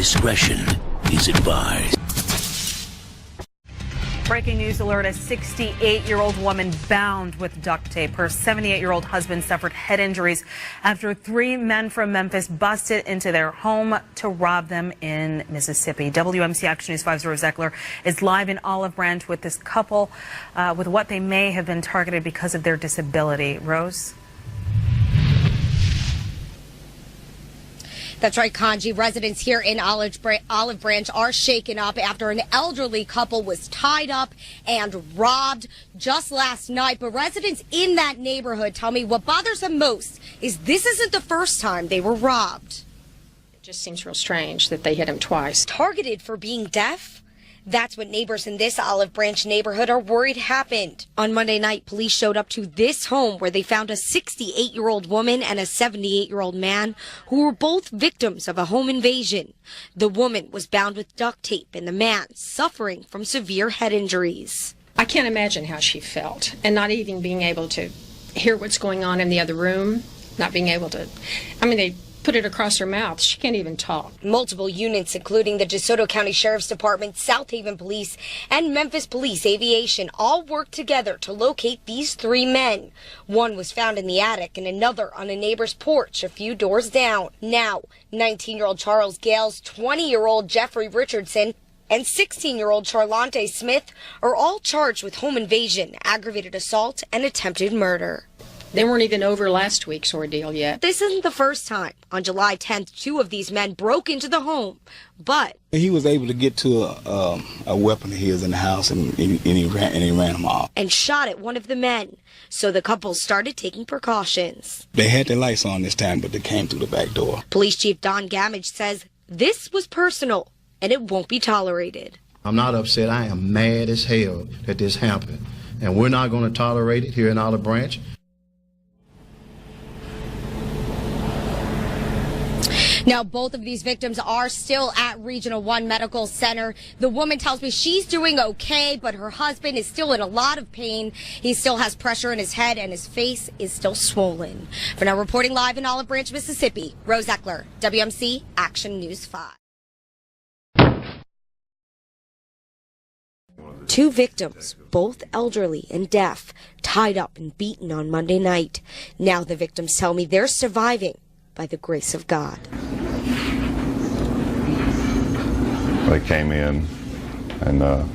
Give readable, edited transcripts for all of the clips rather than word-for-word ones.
Discretion is advised. Breaking news alert, a 68-year-old woman bound with duct tape. Her 78-year-old husband suffered head injuries after 3 men from Memphis busted into their home to rob them in Mississippi. WMC Action News 5's Rose Eckler is live in Olive Branch with this couple with what they may have been targeted because of their disability. Rose? That's right, Kanji. Residents here in Olive Branch are shaken up after an elderly couple was tied up and robbed just last night. But residents in that neighborhood tell me what bothers them most is this isn't the first time they were robbed. It just seems real strange that they hit him twice. Targeted for being deaf? That's what neighbors in this Olive Branch neighborhood are worried happened. On Monday night, police showed up to this home where they found a 68-year-old woman and a 78-year-old man who were both victims of a home invasion. The woman was bound with duct tape and the man suffering from severe head injuries. I can't imagine how she felt, and not even being able to hear what's going on in the other room, not being able to, they put it across her mouth. She can't even talk. Multiple units, including the DeSoto County Sheriff's Department, South Haven Police, and Memphis Police Aviation, all worked together to locate these 3 men. One was found in the attic and another on a neighbor's porch a few doors down. Now, 19-year-old Charles Gales, 20-year-old Jeffrey Richardson, and 16-year-old Charlante Smith are all charged with home invasion, aggravated assault, and attempted murder. They weren't even over last week's ordeal yet. This isn't the first time. On July 10th, 2 of these men broke into the home, but he was able to get to a weapon of his in the house, and he ran him off. And shot at one of the men. So the couple started taking precautions. They had their lights on this time, but they came through the back door. Police Chief Don Gamage says this was personal, and it won't be tolerated. I'm not upset. I am mad as hell that this happened, and we're not going to tolerate it here in Olive Branch. Now, both of these victims are still at Regional 1 Medical Center. The woman tells me she's doing okay, but her husband is still in a lot of pain. He still has pressure in his head, and his face is still swollen. For now, reporting live in Olive Branch, Mississippi, Rose Eckler, WMC Action News 5. 2 victims, both elderly and deaf, tied up and beaten on Monday night. Now the victims tell me they're surviving by the grace of God. They came in, and the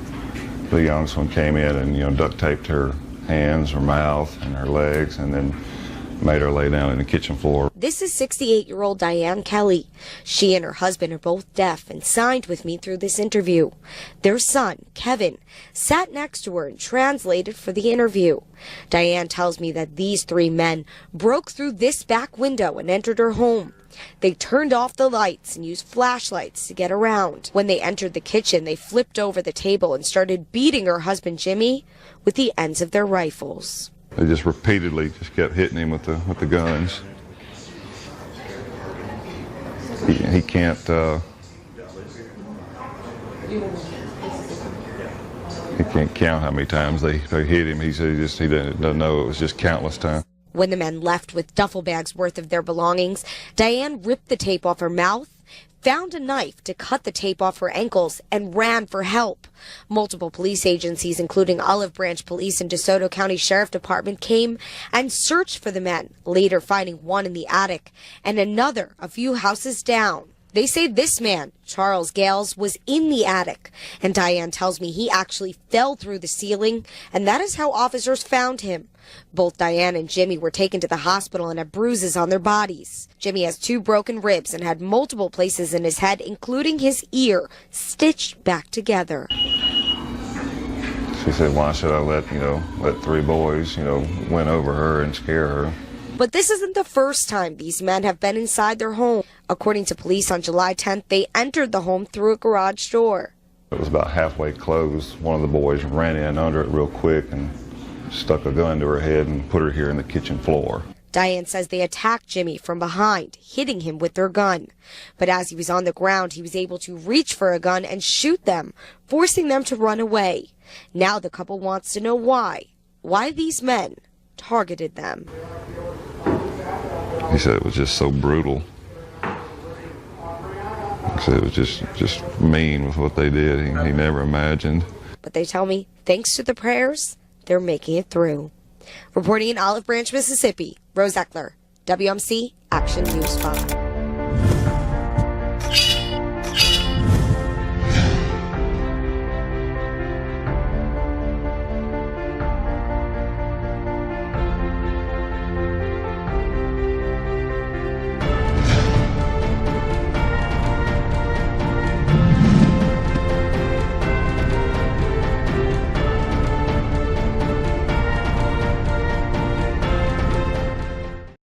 youngest one came in and duct taped her hands, her mouth, and her legs, and then made her lay down in the kitchen floor. This is 68-year-old Diane Kelly. She and her husband are both deaf and signed with me through this interview. Their son, Kevin, sat next to her and translated for the interview. Diane tells me that these 3 men broke through this back window and entered her home. They turned off the lights and used flashlights to get around. When they entered the kitchen, they flipped over the table and started beating her husband, Jimmy, with the ends of their rifles. They just repeatedly kept hitting him with the guns. He can't count how many times they hit him. He said he doesn't know. It was just countless times. When the men left with duffel bags worth of their belongings, Diane ripped the tape off her mouth, found a knife to cut the tape off her ankles, and ran for help. Multiple police agencies, including Olive Branch Police and DeSoto County Sheriff Department, came and searched for the men, later finding one in the attic and another a few houses down. They say this man, Charles Gales, was in the attic, and Diane tells me he actually fell through the ceiling, and that is how officers found him. Both Diane and Jimmy were taken to the hospital and have bruises on their bodies. Jimmy has 2 broken ribs and had multiple places in his head, including his ear, stitched back together. She said, why should I let 3 boys, win over her and scare her? But this isn't the first time these men have been inside their home. According to police, on July 10th, they entered the home through a garage door. It was about halfway closed. One of the boys ran in under it real quick and stuck a gun to her head and put her here in the kitchen floor. Diane says they attacked Jimmy from behind, hitting him with their gun. But as he was on the ground, he was able to reach for a gun and shoot them, forcing them to run away. Now the couple wants to know why these men targeted them. He said it was just so brutal. Like I said, it was just mean with what they did. He never imagined. But they tell me, thanks to the prayers, they're making it through. Reporting in Olive Branch, Mississippi, Rose Eckler, WMC Action News 5.